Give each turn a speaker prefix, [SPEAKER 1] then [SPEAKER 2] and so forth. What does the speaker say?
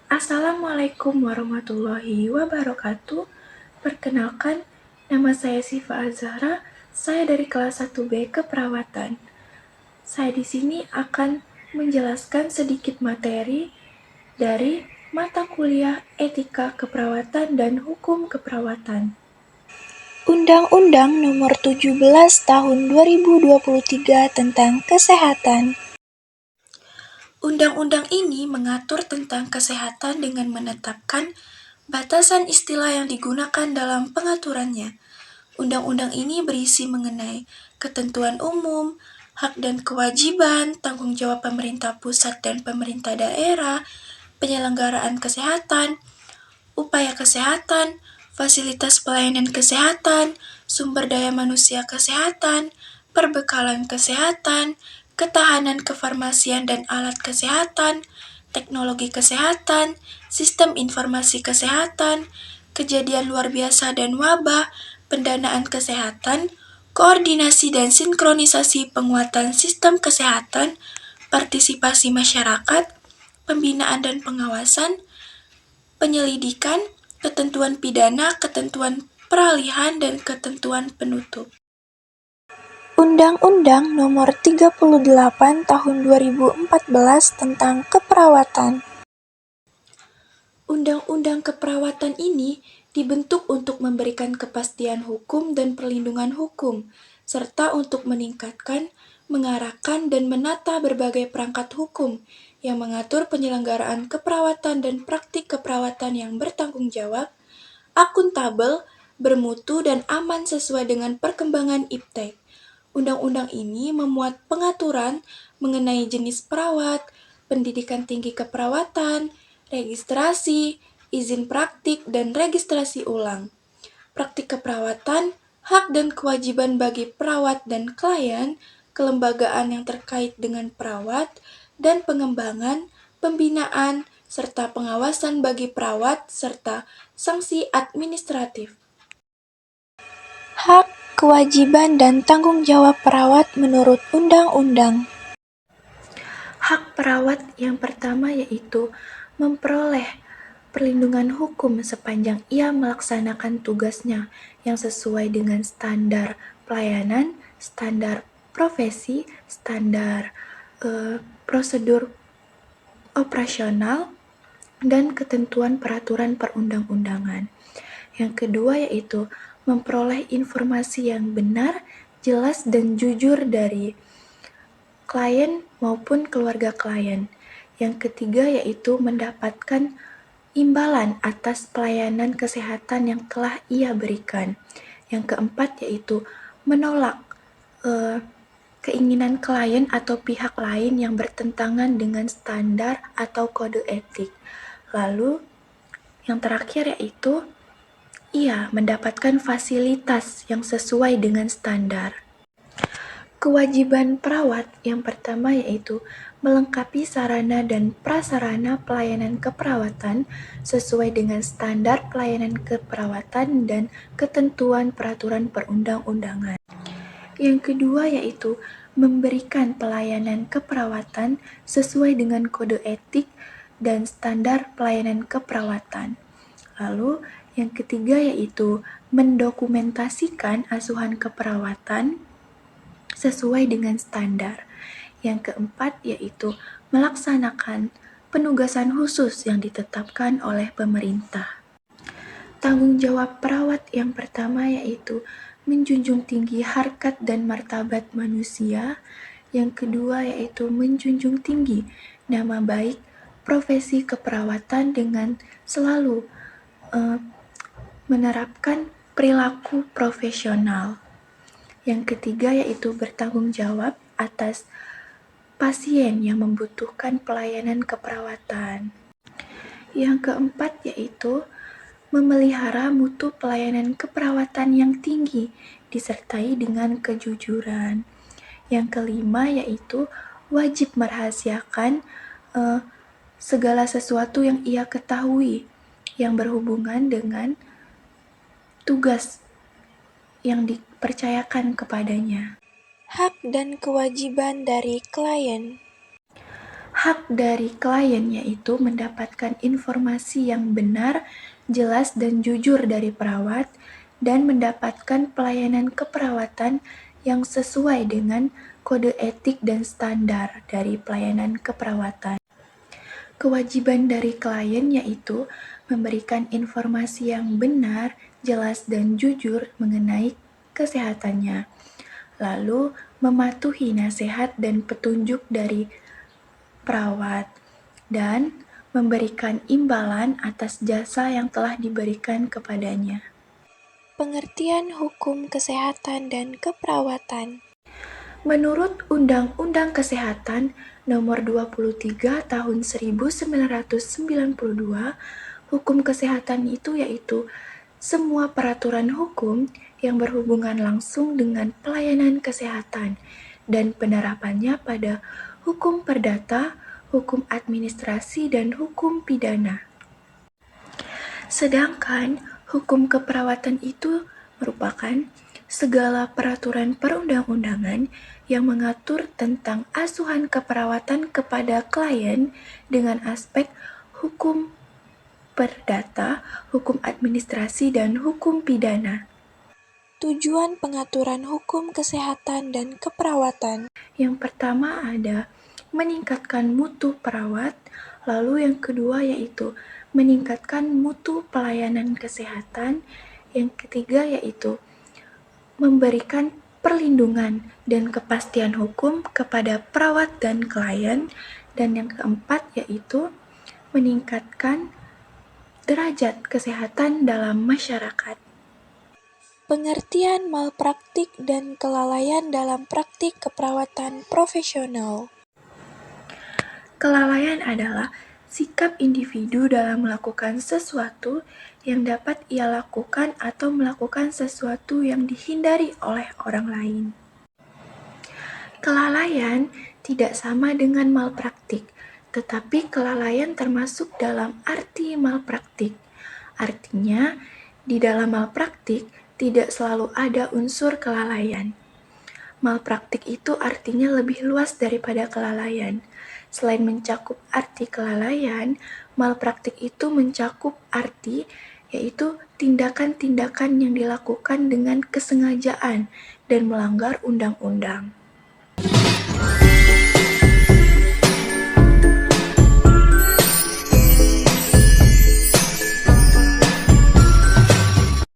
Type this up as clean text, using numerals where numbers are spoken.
[SPEAKER 1] Assalamualaikum warahmatullahi wabarakatuh. Perkenalkan, nama saya Siva Azhara. Saya dari kelas 1B Keperawatan. Saya di sini akan menjelaskan sedikit materi dari mata kuliah Etika Keperawatan dan Hukum Keperawatan.
[SPEAKER 2] Undang-Undang Nomor 17 Tahun 2023 tentang Kesehatan.
[SPEAKER 1] Undang-undang ini mengatur tentang kesehatan dengan menetapkan batasan istilah yang digunakan dalam pengaturannya. Undang-undang ini berisi mengenai ketentuan umum, hak dan kewajiban, tanggung jawab pemerintah pusat dan pemerintah daerah, penyelenggaraan kesehatan, upaya kesehatan, fasilitas pelayanan kesehatan, sumber daya manusia kesehatan, perbekalan kesehatan, ketahanan kefarmasian dan alat kesehatan, teknologi kesehatan, sistem informasi kesehatan, kejadian luar biasa dan wabah, pendanaan kesehatan, koordinasi dan sinkronisasi penguatan sistem kesehatan, partisipasi masyarakat, pembinaan dan pengawasan, penyelidikan, ketentuan pidana, ketentuan peralihan, dan ketentuan penutup.
[SPEAKER 2] Undang-Undang Nomor 38 Tahun 2014 tentang Keperawatan.
[SPEAKER 1] Undang-undang keperawatan ini dibentuk untuk memberikan kepastian hukum dan perlindungan hukum, serta untuk meningkatkan, mengarahkan, dan menata berbagai perangkat hukum yang mengatur penyelenggaraan keperawatan dan praktik keperawatan yang bertanggung jawab, akuntabel, bermutu, dan aman sesuai dengan perkembangan iptek. Undang-undang ini memuat pengaturan mengenai jenis perawat, pendidikan tinggi keperawatan, registrasi, izin praktik, dan registrasi ulang. Praktik keperawatan, hak dan kewajiban bagi perawat dan klien, kelembagaan yang terkait dengan perawat, dan pengembangan, pembinaan, serta pengawasan bagi perawat, serta sanksi administratif.
[SPEAKER 2] Hak, kewajiban, dan tanggung jawab perawat menurut undang-undang.
[SPEAKER 1] Hak perawat yang pertama yaitu memperoleh perlindungan hukum sepanjang ia melaksanakan tugasnya yang sesuai dengan standar pelayanan, standar profesi, standar prosedur operasional, dan ketentuan peraturan perundang-undangan. Yang kedua yaitu memperoleh informasi yang benar, jelas, dan jujur dari klien maupun keluarga klien. Yang ketiga yaitu mendapatkan imbalan atas pelayanan kesehatan yang telah ia berikan. Yang keempat yaitu menolak keinginan klien atau pihak lain yang bertentangan dengan standar atau kode etik. Lalu yang terakhir yaitu ia mendapatkan fasilitas yang sesuai dengan standar. Kewajiban perawat yang pertama yaitu melengkapi sarana dan prasarana pelayanan keperawatan sesuai dengan standar pelayanan keperawatan dan ketentuan peraturan perundang-undangan. Yang kedua yaitu memberikan pelayanan keperawatan sesuai dengan kode etik dan standar pelayanan keperawatan. Lalu yang ketiga yaitu mendokumentasikan asuhan keperawatan sesuai dengan standar. Yang keempat yaitu melaksanakan penugasan khusus yang ditetapkan oleh pemerintah. Tanggung jawab perawat yang pertama yaitu menjunjung tinggi harkat dan martabat manusia. Yang kedua yaitu menjunjung tinggi nama baik profesi keperawatan dengan selalu menerapkan perilaku profesional. Yang ketiga yaitu bertanggung jawab atas pasien yang membutuhkan pelayanan keperawatan. Yang keempat yaitu memelihara mutu pelayanan keperawatan yang tinggi disertai dengan kejujuran. Yang kelima yaitu wajib merahasiakan segala sesuatu yang ia ketahui yang berhubungan dengan tugas yang dipercayakan kepadanya.
[SPEAKER 2] Hak dan kewajiban dari klien.
[SPEAKER 1] Hak dari klien yaitu mendapatkan informasi yang benar, jelas, dan jujur dari perawat, dan mendapatkan pelayanan keperawatan yang sesuai dengan kode etik dan standar dari pelayanan keperawatan. Kewajiban dari klien yaitu memberikan informasi yang benar, jelas, dan jujur mengenai kesehatannya, lalu mematuhi nasihat dan petunjuk dari perawat, dan memberikan imbalan atas jasa yang telah diberikan kepadanya.
[SPEAKER 2] Pengertian hukum kesehatan dan keperawatan.
[SPEAKER 1] Menurut Undang-Undang Kesehatan Nomor 23 Tahun 1992, hukum kesehatan itu yaitu semua peraturan hukum yang berhubungan langsung dengan pelayanan kesehatan dan penerapannya pada hukum perdata, hukum administrasi, dan hukum pidana. Sedangkan hukum keperawatan itu merupakan segala peraturan perundang-undangan yang mengatur tentang asuhan keperawatan kepada klien dengan aspek hukum perdata, hukum administrasi, dan hukum pidana.
[SPEAKER 2] Tujuan pengaturan hukum kesehatan dan keperawatan.
[SPEAKER 1] Yang pertama ada meningkatkan mutu perawat, lalu yang kedua yaitu meningkatkan mutu pelayanan kesehatan, yang ketiga yaitu memberikan perlindungan dan kepastian hukum kepada perawat dan klien, dan yang keempat yaitu meningkatkan derajat kesehatan dalam masyarakat.
[SPEAKER 2] Pengertian malpraktik dan kelalaian dalam praktik keperawatan profesional.
[SPEAKER 1] Kelalaian adalah sikap individu dalam melakukan sesuatu yang dapat ia lakukan atau melakukan sesuatu yang dihindari oleh orang lain. Kelalaian tidak sama dengan malpraktik, tetapi kelalaian termasuk dalam arti malpraktik. Artinya, di dalam malpraktik tidak selalu ada unsur kelalaian. Malpraktik itu artinya lebih luas daripada kelalaian. Selain mencakup arti kelalaian, malpraktik itu mencakup arti yaitu tindakan-tindakan yang dilakukan dengan kesengajaan dan melanggar undang-undang.